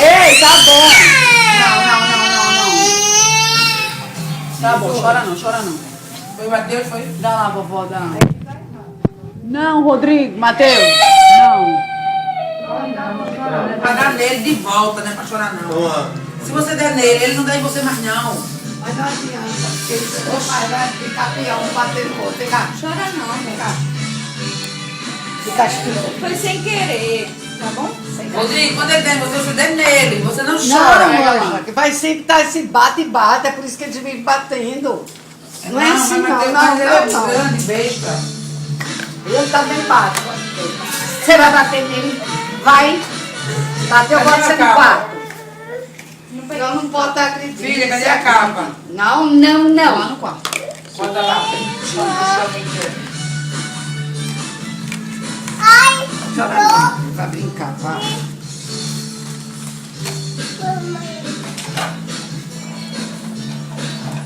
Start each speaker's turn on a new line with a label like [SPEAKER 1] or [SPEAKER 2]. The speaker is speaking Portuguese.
[SPEAKER 1] Ei, tá bom. Não. Tá bom, chora não.
[SPEAKER 2] Foi o Matheus, foi?
[SPEAKER 1] Dá lá, vovó, dá. Não, Rodrigo, Matheus. Não.
[SPEAKER 2] Pra dar nele de volta, não é pra chorar não. Se você der nele, ele não dá em você mais não.
[SPEAKER 3] Mas não adianta, porque ele vai ficar pior, um bater no outro. Vem cá,
[SPEAKER 4] Chora não,
[SPEAKER 3] vem
[SPEAKER 4] amor.
[SPEAKER 3] cá. Fica escrito.
[SPEAKER 4] Foi sem querer, tá bom?
[SPEAKER 2] Rodrigo, quando ele der em você der nele. Você não
[SPEAKER 3] Não,
[SPEAKER 2] chora.
[SPEAKER 3] Ângela, que vai sempre estar esse bate-bate, é por isso que eles vivem batendo. Não é assim,
[SPEAKER 2] mas
[SPEAKER 3] não,
[SPEAKER 2] Matheus,
[SPEAKER 3] não,
[SPEAKER 2] ele é
[SPEAKER 3] não.
[SPEAKER 2] grande, besta.
[SPEAKER 3] Eu também bato. Você vai bater nele? Vai. Bateu,
[SPEAKER 2] Cadê
[SPEAKER 3] pode
[SPEAKER 2] a
[SPEAKER 3] ser no
[SPEAKER 2] capa?
[SPEAKER 3] quarto. Eu não posso acreditar.
[SPEAKER 2] Filha, cadê a capa?
[SPEAKER 3] Não, não,
[SPEAKER 1] Lá
[SPEAKER 3] não.
[SPEAKER 1] no quarto.
[SPEAKER 2] Bota lá.
[SPEAKER 3] Chora não, vai brincar, vai.